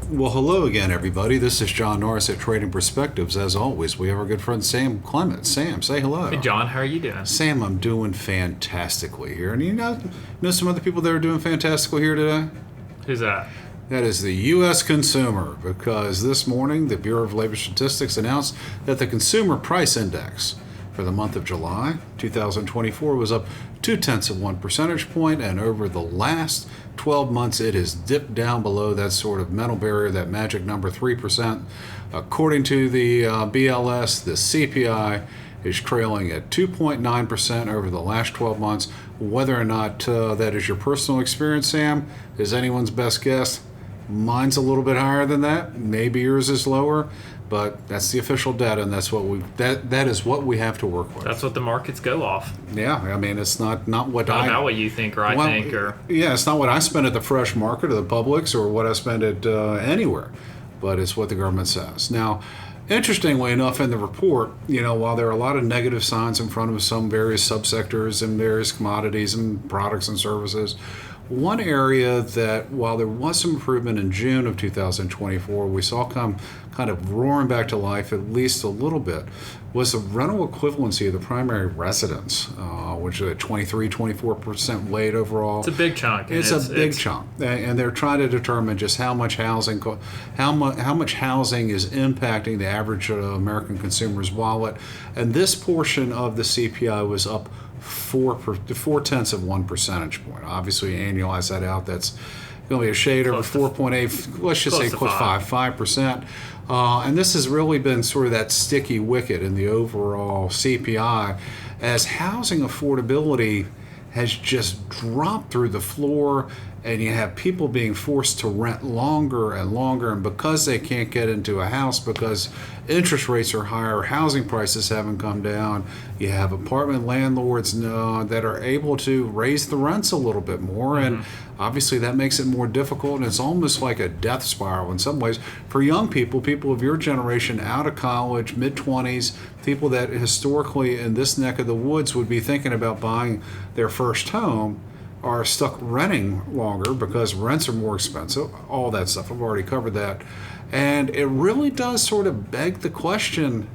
Well, hello again, everybody. This is John Norris at Trading Perspectives. As always, we have our good friend Sam Clement. Sam, say hello. Hey, John, how are you doing? Sam, I'm doing fantastically here. And you know some other people that are doing fantastically here today? Who's that? That is the U.S. consumer, because this morning the Bureau of Labor Statistics announced that the Consumer Price Index for the month of July 2024 was up 0.2 percentage point, and over the last 12 months it has dipped down below that sort of mental barrier, that magic number 3%. According to the BLS, the CPI is trailing at 2.9% over the last 12 months. Whether or not that is your personal experience, Sam, is anyone's best guess. Mine's a little bit higher than that. Maybe yours is lower, but that's the official data, and that's what that is what we have to work with. That's what the markets go off. Yeah, I mean, it's not what Not about what you think or I think, or yeah, it's not what I spend at the fresh market or the Publix or what I spend at anywhere, but it's what the government says. Now, interestingly enough, in the report, while there are a lot of negative signs in front of some various subsectors and various commodities and products and services, one area that, while there was some improvement in June of 2024, we saw come kind of roaring back to life at least a little bit, was the rental equivalency of the primary residence, which is at 24% weight overall. It's a big chunk. It's a big chunk, and they're trying to determine just how much housing is impacting the average American consumer's wallet, and this portion of the CPI was up 0.4 percentage point. Obviously, annualize that out, that's going to be a shade over 4.8. Let's just say close 5%. And this has really been sort of that sticky wicket in the overall CPI, as housing affordability has just dropped through the floor, and you have people being forced to rent longer and longer, and because they can't get into a house because interest rates are higher, housing prices haven't come down, you have apartment landlords that are able to raise the rents a little bit more, and obviously that makes it more difficult, and it's almost like a death spiral in some ways for young people of your generation out of college, mid-20s, people that historically in this neck of the woods would be thinking about buying their first home, are stuck renting longer because rents are more expensive, all that stuff. I've already covered that. And it really does sort of beg the question,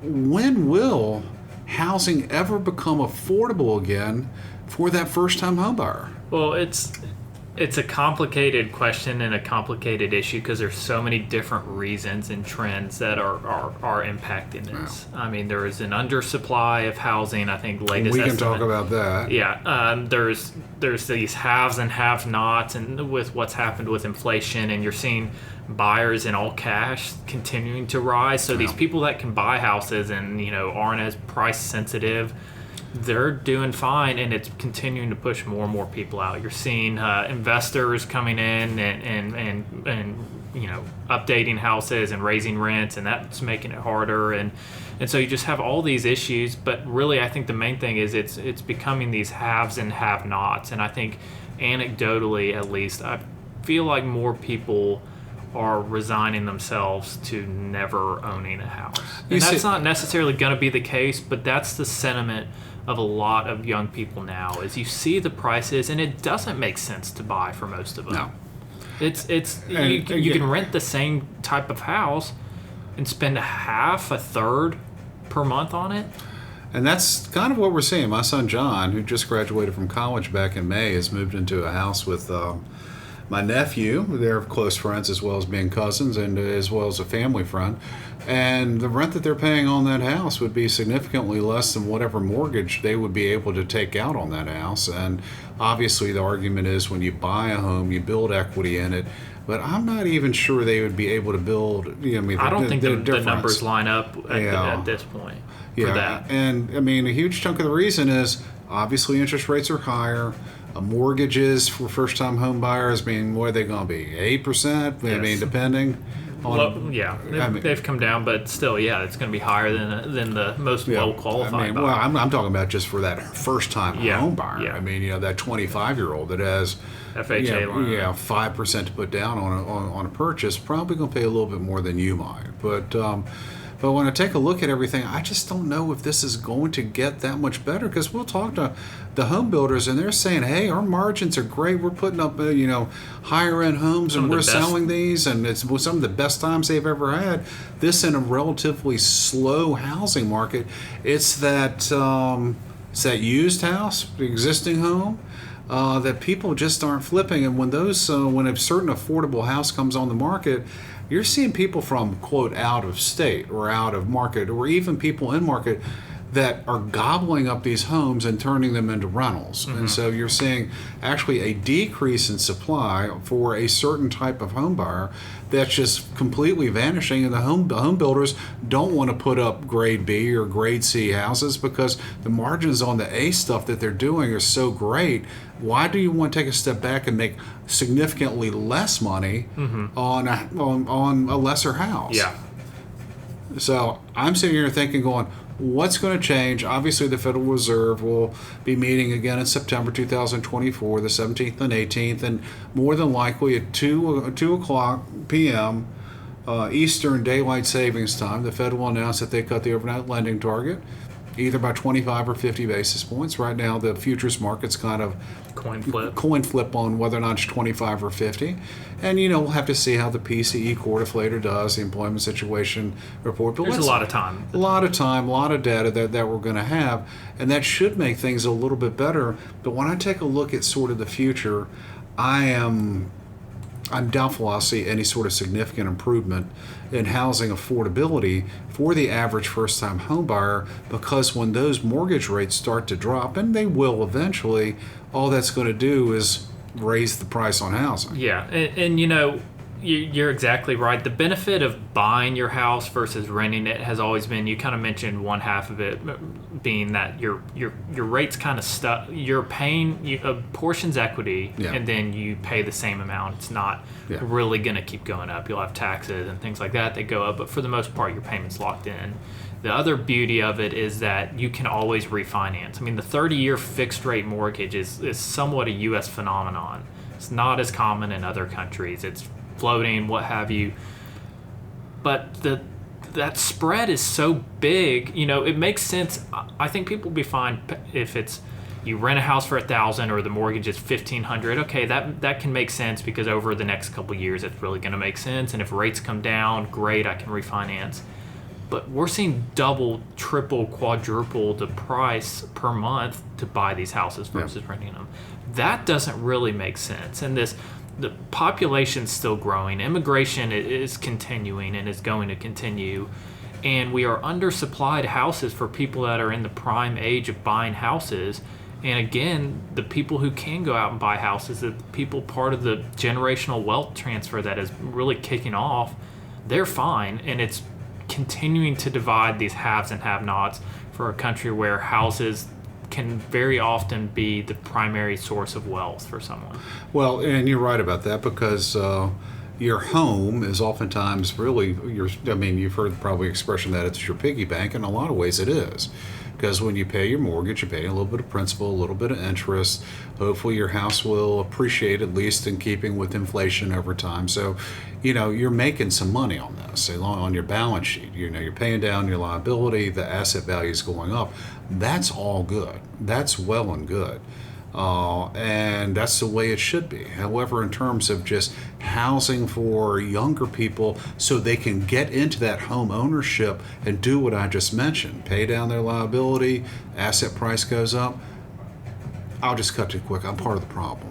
when will housing ever become affordable again for that first-time homebuyer? Well, it's a complicated question and a complicated issue because there's so many different reasons and trends that are impacting this. Wow. I mean, there is an undersupply of housing. I think latest we can estimate, talk about that. Yeah, there's these haves and have-nots, and with what's happened with inflation, and you're seeing buyers in all cash continuing to rise. So these people that can buy houses and aren't as price sensitive, they're doing fine, and it's continuing to push more and more people out. You're seeing investors coming in and updating houses and raising rents, and that's making it harder. And so you just have all these issues. But really, I think the main thing is it's becoming these haves and have-nots. And I think anecdotally, at least, I feel like more people are resigning themselves to never owning a house. And that's not necessarily going to be the case, but that's the sentiment of a lot of young people now, is you see the prices and it doesn't make sense to buy for most of them. No. You can rent the same type of house and spend a third per month on it. And that's kind of what we're seeing. My son John, who just graduated from college back in May, has moved into a house with my nephew. They're close friends as well as being cousins, and as well as a family friend. And the rent that they're paying on that house would be significantly less than whatever mortgage they would be able to take out on that house. And obviously the argument is when you buy a home, you build equity in it. But I'm not even sure they would be able to build. I don't think the numbers line up at this point for that. And I mean, a huge chunk of the reason is obviously interest rates are higher. Mortgages for first-time home buyers, what are they going to be? 8%? Yes. I mean, depending on... they've come down, but still, it's going to be higher than the most well-qualified buyer. Well, I'm talking about just for that first-time home buyer. Yeah. I mean, that 25-year-old that has FHA loan. 5% to put down on a purchase, probably going to pay a little bit more than you might. But But when I take a look at everything, I just don't know if this is going to get that much better, because we'll talk to the home builders and they're saying, hey, our margins are great. We're putting up, higher end homes and we're selling these, and it's some of the best times they've ever had. This in a relatively slow housing market. It's that used house, the existing home, that people just aren't flipping. And when when a certain affordable house comes on the market, you're seeing people from, quote, out of state or out of market, or even people in market that are gobbling up these homes and turning them into rentals. Mm-hmm. And so you're seeing actually a decrease in supply for a certain type of home buyer that's just completely vanishing. And the home builders don't want to put up grade B or grade C houses because the margins on the A stuff that they're doing are so great. Why do you want to take a step back and make significantly less money on a lesser house? Yeah. So I'm sitting here thinking, going, what's going to change? Obviously, the Federal Reserve will be meeting again in September 2024, the 17th and 18th, and more than likely at 2 o'clock p.m. Eastern Daylight Savings Time, the Fed will announce that they cut the overnight lending target, either by 25 or 50 basis points. Right now, the futures market's kind of coin flip on whether or not it's 25 or 50. And, we'll have to see how the PCE core deflator does, the employment situation report. But there's a lot of time. A lot of data that we're going to have, and that should make things a little bit better. But when I take a look at sort of the future, I'm doubtful I'll see any sort of significant improvement in housing affordability for the average first-time home buyer, because when those mortgage rates start to drop, and they will eventually, all that's going to do is raise the price on housing. Yeah, and you're exactly right. The benefit of buying your house versus renting it has always been, you kind of mentioned one half of it being that your rate's kind of stuck. You're paying a portion's equity, and then you pay the same amount. It's not really going to keep going up. You'll have taxes and things like that go up, but for the most part, your payment's locked in. The other beauty of it is that you can always refinance. I mean, the 30-year fixed rate mortgage is somewhat a U.S. phenomenon. It's not as common in other countries. It's floating, what have you. But that spread is so big, it makes sense. I think people will be fine if it's you rent a house for $1,000 or the mortgage is $1,500. Okay, that can make sense because over the next couple of years, it's really going to make sense. And if rates come down, great, I can refinance. But we're seeing double, triple, quadruple the price per month to buy these houses versus renting them. That doesn't really make sense. And the population's still growing. Immigration is continuing and is going to continue. And we are undersupplied houses for people that are in the prime age of buying houses. And again, the people who can go out and buy houses, the people part of the generational wealth transfer that is really kicking off, they're fine. And it's continuing to divide these haves and have-nots for a country where houses can very often be the primary source of wealth for someone. Well, and you're right about that, because your home is oftentimes really you've heard probably the expression that it's your piggy bank. In a lot of ways it is, because when you pay your mortgage, you pay a little bit of principal, a little bit of interest. Hopefully your house will appreciate, at least in keeping with inflation over time. So you're making some money on this on your balance sheet. You're paying down your liability, the asset value is going up. That's all good. That's well and good. And that's the way it should be. However, in terms of just housing for younger people so they can get into that home ownership and do what I just mentioned, pay down their liability, asset price goes up, I'll just cut to it quick. I'm part of the problem.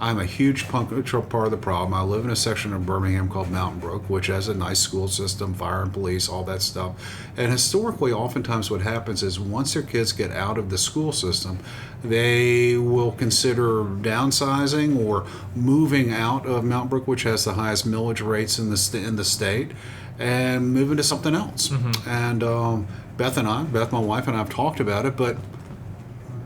I'm a huge part of the problem. I live in a section of Birmingham called Mountain Brook, which has a nice school system, fire and police, all that stuff. And historically, oftentimes what happens is once their kids get out of the school system, they will consider downsizing or moving out of Mountain Brook, which has the highest millage rates in the state, and moving to something else. Mm-hmm. And Beth, my wife, and I have talked about it, but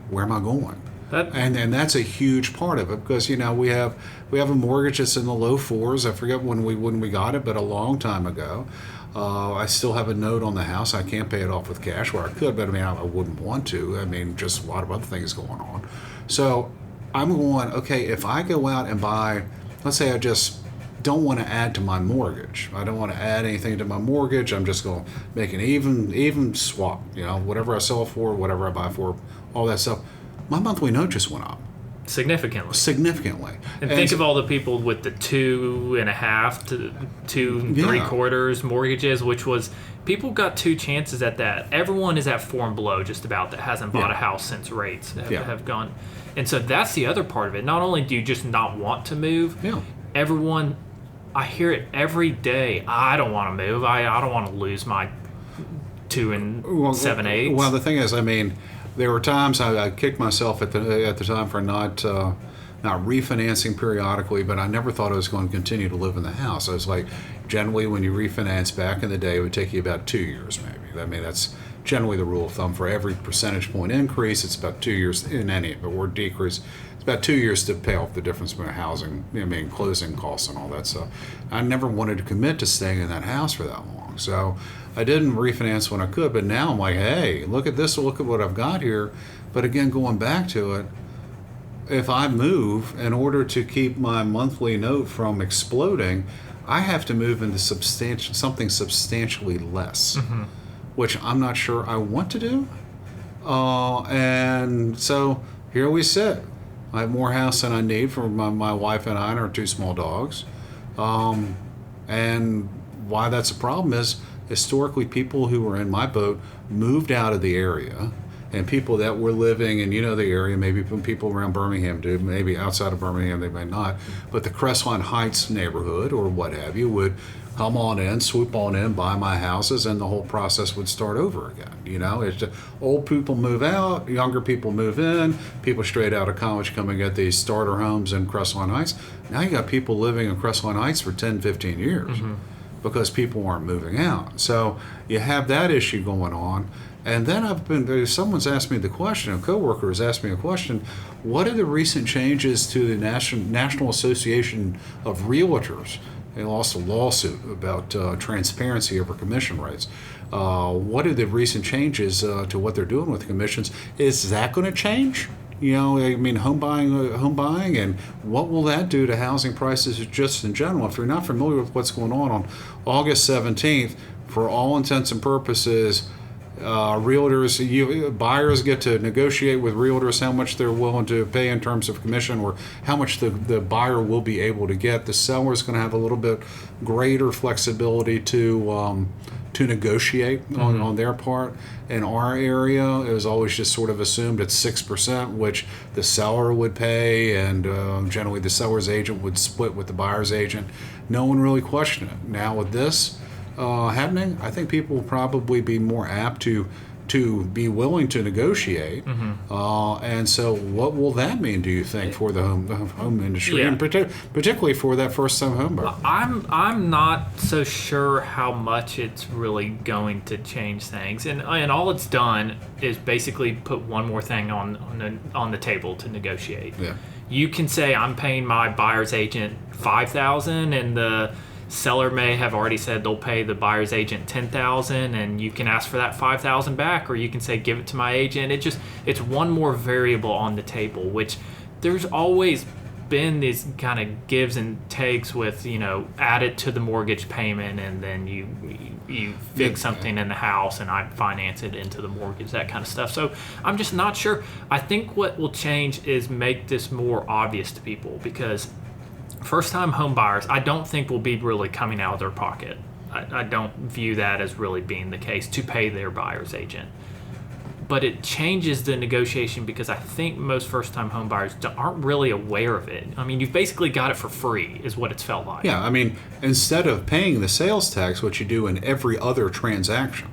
where am I going? And that's a huge part of it, because we have a mortgage that's in the low 4s. I forget when we got it, but a long time ago. I still have a note on the house. I can't pay it off with cash, where I could, but I wouldn't want to. Just a lot of other things going on. So I'm going, okay, if I go out and buy, let's say I just don't want to add to my mortgage. I don't want to add anything to my mortgage. I'm just going to make an even swap. Whatever I sell it for, whatever I buy for, all that stuff. My monthly note just went up. Significantly. And think of all the people with the 2.5 to 2.75 mortgages, which was, people got 2 chances at that. Everyone is at 4 and below just about that hasn't bought a house since rates have gone. And so that's the other part of it. Not only do you just not want to move, everyone, I hear it every day, I don't want to move. I don't want to lose my 2 and 7/8. Well, the thing is, there were times I kicked myself at the time for not refinancing periodically, but I never thought I was going to continue to live in the house. I was like, generally when you refinance back in the day, it would take you about 2 years maybe. That's generally the rule of thumb. For every percentage point increase, it's about 2 years in any or decrease. It's about 2 years to pay off the difference between housing, closing costs and all that stuff. I never wanted to commit to staying in that house for that long. So I didn't refinance when I could, but now I'm like, hey, look at this, look at what I've got here. But again, going back to it, if I move, in order to keep my monthly note from exploding, I have to move into something substantially less, which I'm not sure I want to do. And so here we sit. I have more house than I need for my wife and I and our 2 small dogs. And why that's a problem is, historically, people who were in my boat moved out of the area, and people that were living in the area, maybe people around Birmingham do, maybe outside of Birmingham they may not, but the Crestline Heights neighborhood or what have you would come on in, swoop on in, buy my houses, and the whole process would start over again. It's just, old people move out, younger people move in, people straight out of college come and get these starter homes in Crestline Heights. Now you got people living in Crestline Heights for 10, 15 years. Because people aren't moving out. So you have that issue going on. And then someone's asked me the question, a coworker has asked me a question, what are the recent changes to the National Association of Realtors? They lost a lawsuit about transparency over commission rates. What are the recent changes to what they're doing with the commissions? Is that going to change? Home buying, and what will that do to housing prices just in general? If you're not familiar with what's going on August 17th, for all intents and purposes, buyers get to negotiate with realtors how much they're willing to pay in terms of commission, or how much the buyer will be able to get. The seller is going to have a little bit greater flexibility to negotiate on their part. In our area, it was always just sort of assumed at 6%, which the seller would pay, and generally the seller's agent would split with the buyer's agent. No one really questioned it. Now with this happening, I think people will probably be more apt to be willing to negotiate. And so what will that mean, do you think, for the home industry, and particularly for that first-time home buyer? I'm not so sure how much it's really going to change things. And all it's done is basically put one more thing on the table to negotiate. You can say, I'm paying my buyer's agent $5,000, and the seller may have already said they'll pay the buyer's agent $10,000, and you can ask for that $5,000 back, or you can say, give it to my agent. It's one more variable on the table, which there's always been these kind of gives and takes with, add it to the mortgage payment, and then you fix something in the house and I finance it into the mortgage, that kind of stuff. So I'm just not sure. I think what will change is make this more obvious to people, because first-time home buyers, I don't think will be really coming out of their pocket. I don't view that as really being the case to pay their buyer's agent. But it changes the negotiation, because I think most first-time home buyers aren't really aware of it. You've basically got it for free, is what it's felt like. Yeah, instead of paying the sales tax, what you do in every other transaction,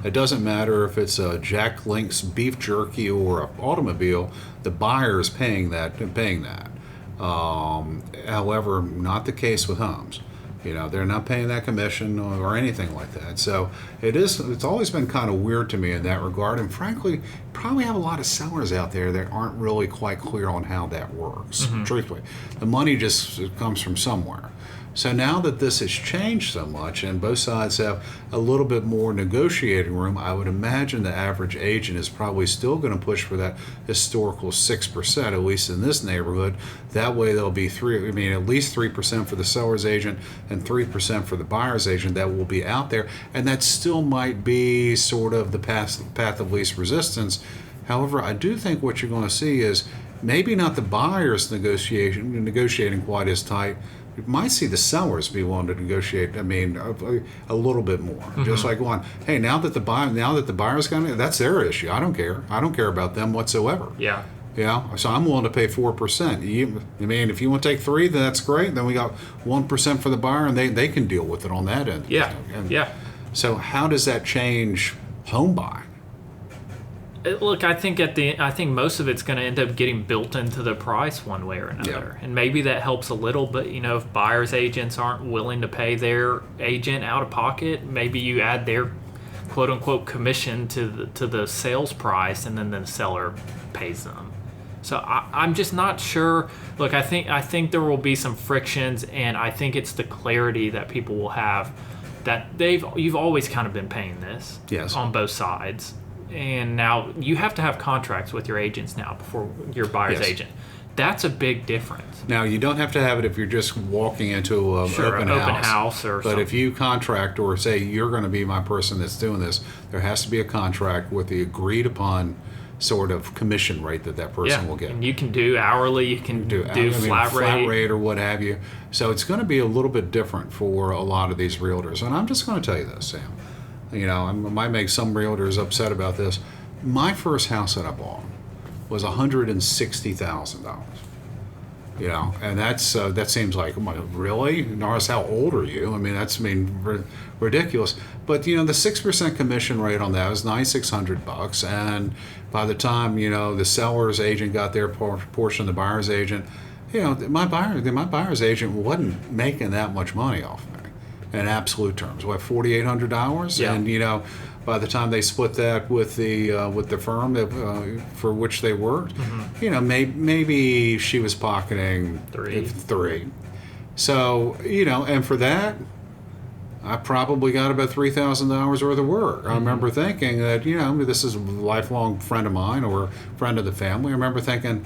it doesn't matter if it's a Jack Link's beef jerky or an automobile, the buyer is paying that. However, not the case with homes. They're not paying that commission or anything like that. So it's always been kind of weird to me in that regard. And frankly, probably have a lot of sellers out there that aren't really quite clear on how that works. Truthfully, the money just comes from somewhere. So now that this has changed so much and both sides have a little bit more negotiating room, I would imagine the average agent is probably still going to push for that historical 6%, at least in this neighborhood. That way there'll be at least 3% for the seller's agent and 3% for the buyer's agent that will be out there. And that still might be sort of the path of least resistance. However, I do think what you're going to see is maybe not the buyer's negotiating quite as tight. You might see the sellers be willing to negotiate. A little bit more. Mm-hmm. Just like going, hey, now that the buyer's got it, that's their issue. I don't care. I don't care about them whatsoever. Yeah. Yeah. So I'm willing to pay 4%. If you want to take 3%, then that's great. Then we got 1% for the buyer, and they can deal with it on that end. Yeah. Yeah. So how does that change home buying? Look, I think most of it's going to end up getting built into the price one way or another, and maybe that helps a little. But if buyers agents aren't willing to pay their agent out of pocket, maybe you add their quote unquote commission to the sales price, and then the seller pays them. So I'm just not sure. Look, I think there will be some frictions, and I think it's the clarity that people will have that you've always kind of been paying this on both sides. And now you have to have contracts with your agents now before your buyer's agent. That's a big difference. Now, you don't have to have it if you're just walking into an open house. But something. If you contract or say you're going to be my person that's doing this, there has to be a contract with the agreed upon sort of commission rate that person will get. And you can do hourly, you can do flat rate or what have you. So it's going to be a little bit different for a lot of these realtors. And I'm just going to tell you this, Sam. I might make some realtors upset about this. My first house that I bought was $160,000. And that seems like, really, Norris? How old are you? That's ridiculous. But the 6% commission rate on that was $9,600, and by the time the seller's agent got their portion, the buyer's agent, my buyer's agent wasn't making that much money off me. In absolute terms, what, $4,800, and by the time they split that with the firm that, for which they worked, maybe she was pocketing three. So and for that, I probably got about $3,000 worth of work. I remember thinking that this is a lifelong friend of mine or friend of the family. I remember thinking,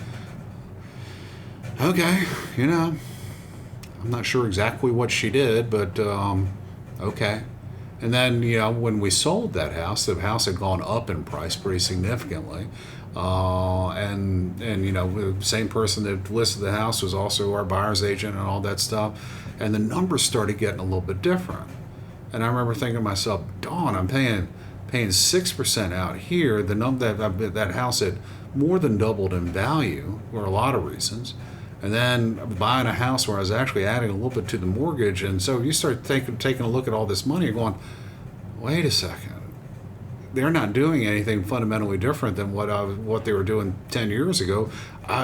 okay, I'm not sure exactly what she did, but okay. And then, when we sold that house, the house had gone up in price pretty significantly. And the same person that listed the house was also our buyer's agent and all that stuff. And the numbers started getting a little bit different. And I remember thinking to myself, Dawn, I'm paying 6% out here. That house had more than doubled in value for a lot of reasons. And then buying a house where I was actually adding a little bit to the mortgage. And so you start taking a look at all this money and going, wait a second. They're not doing anything fundamentally different than what they were doing 10 years ago.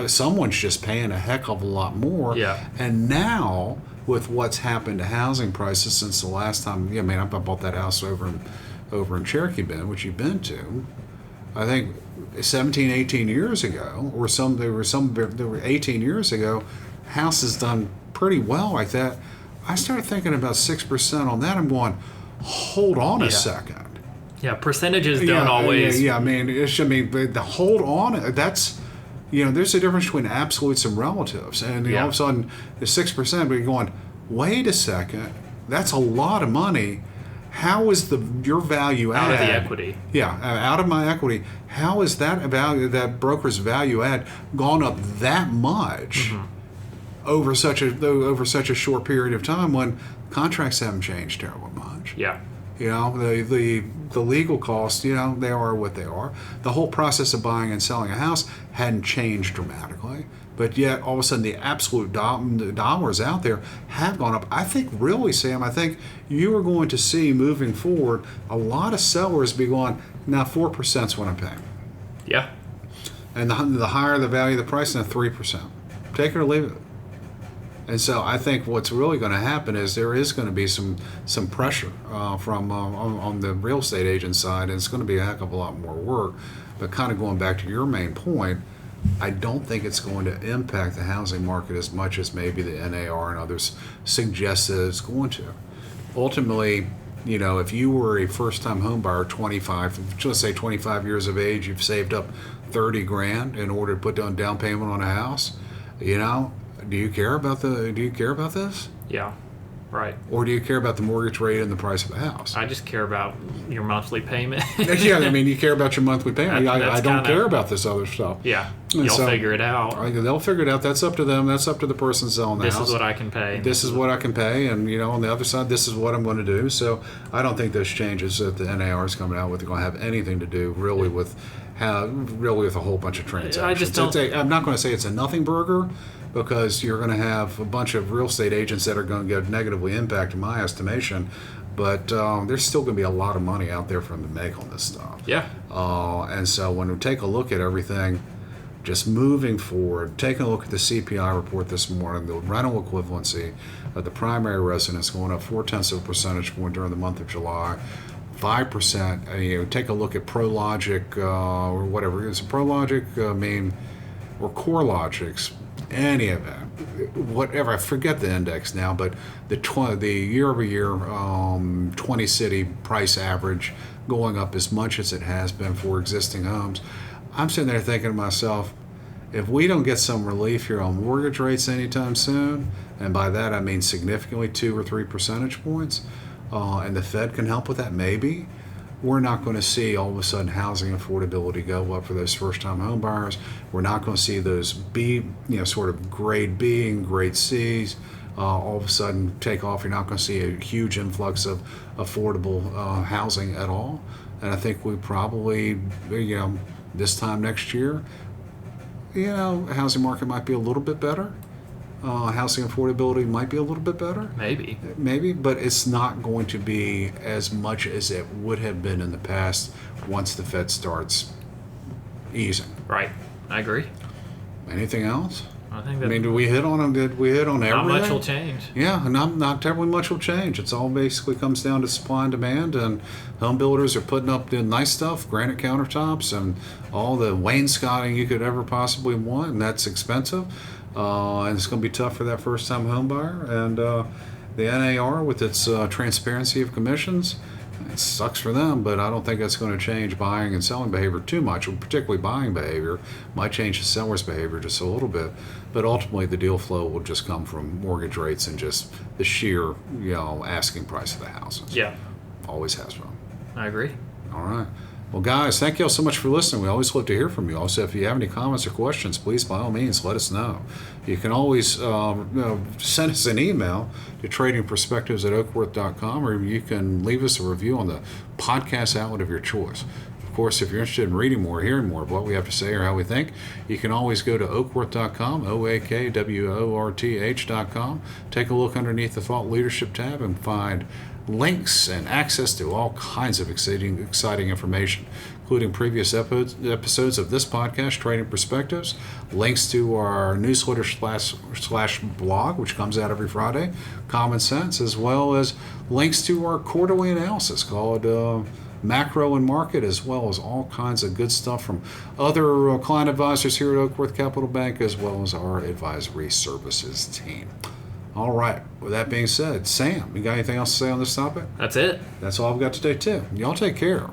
Someone's just paying a heck of a lot more. Yeah. And now, with what's happened to housing prices since the last time, I bought that house over in Cherokee Bend, which you've been to, I think 17, 18 years ago, or there were 18 years ago, houses done pretty well like that. I started thinking about 6% on that. I'm going, hold on a second. Yeah, percentages don't always. The hold on. That's there's a difference between absolutes and relatives, and all of a sudden the 6%. But you're going, wait a second, that's a lot of money. How is your value add? Out of the equity. Yeah, out of my equity. How is that broker's value add gone up that much over such a short period of time when contracts haven't changed terribly much? Yeah. The legal costs, they are what they are. The whole process of buying and selling a house hadn't changed dramatically. But yet, all of a sudden, the absolute dollars out there have gone up. I think, really, Sam, you are going to see moving forward a lot of sellers be going, now 4% is what I'm paying. Yeah. And the higher the value of the price, now 3%. Take it or leave it. And so I think what's really going to happen is there is going to be some pressure from on the real estate agent side, and it's going to be a heck of a lot more work. But kind of going back to your main point, I don't think it's going to impact the housing market as much as maybe the NAR and others suggest that it's going to. Ultimately, if you were a first-time home buyer, 25, let's say 25 years of age, you've saved up 30 grand in order to put down down payment on a house, do you care about this? Yeah. Right. Or do you care about the mortgage rate and the price of the house? I just care about your monthly payment. Yeah, you care about your monthly payment. I don't care about this other stuff. Yeah, and you'll figure it out. They'll figure it out. That's up to them. That's up to the person selling the house. This is what I can pay. This is what I can pay, and on the other side, this is what I'm going to do. So I don't think those changes that the NAR is coming out with are going to have anything to do really with a whole bunch of transactions. I just don't. I'm not going to say it's a nothing burger, because you're going to have a bunch of real estate agents that are going to get negatively impacted, in my estimation. But there's still going to be a lot of money out there for them to make on this stuff. Yeah. And so when we take a look at everything, just moving forward, taking a look at the CPI report this morning, the rental equivalency of the primary residence going up 0.4 percentage point during the month of July. 5%. Take a look at ProLogic or whatever. Is it ProLogic? Or CoreLogic's? Any of that, whatever. I forget the index now, but the year-over-year 20-city price average going up as much as it has been for existing homes. I'm sitting there thinking to myself, if we don't get some relief here on mortgage rates anytime soon, and by that I mean significantly 2 or 3 percentage points, and the Fed can help with that, maybe, we're not going to see all of a sudden housing affordability go up for those first-time home buyers. We're not going to see those sort of grade B and grade C's all of a sudden take off. You're not going to see a huge influx of affordable housing at all. And I think we probably, this time next year, the housing market might be a little bit better. Housing affordability might be a little bit better. Maybe, but it's not going to be as much as it would have been in the past once the Fed starts easing. Right. I agree. Anything else? I think that. Did we hit on everything? Not much will change. Yeah, not terribly much will change. It's all basically comes down to supply and demand, and home builders are putting up the nice stuff, granite countertops, and all the wainscoting you could ever possibly want, and that's expensive. And it's going to be tough for that first-time home buyer. And the NAR, with its transparency of commissions, it sucks for them, but I don't think that's going to change buying and selling behavior too much, particularly buying behavior. Might change the seller's behavior just a little bit, but ultimately the deal flow will just come from mortgage rates and just the sheer, asking price of the houses. Yeah. Always has been. I agree. All right. Well, guys, thank you all so much for listening. We always love to hear from you. Also, if you have any comments or questions, please, by all means, let us know. You can always send us an email to tradingperspectives@oakworth.com, or you can leave us a review on the podcast outlet of your choice. Of course, if you're interested in reading more, hearing more of what we have to say or how we think, you can always go to oakworth.com, OAKWORTH.com. Take a look underneath the Thought Leadership tab and find links and access to all kinds of exciting information, including previous episodes of this podcast, Trading Perspectives, links to our newsletter slash blog, which comes out every Friday, Common Sense, as well as links to our quarterly analysis called Macro and Market, as well as all kinds of good stuff from other client advisors here at Oakworth Capital Bank, as well as our advisory services team. All right. With that being said, Sam, you got anything else to say on this topic? That's it. That's all I've got today, too. Y'all take care.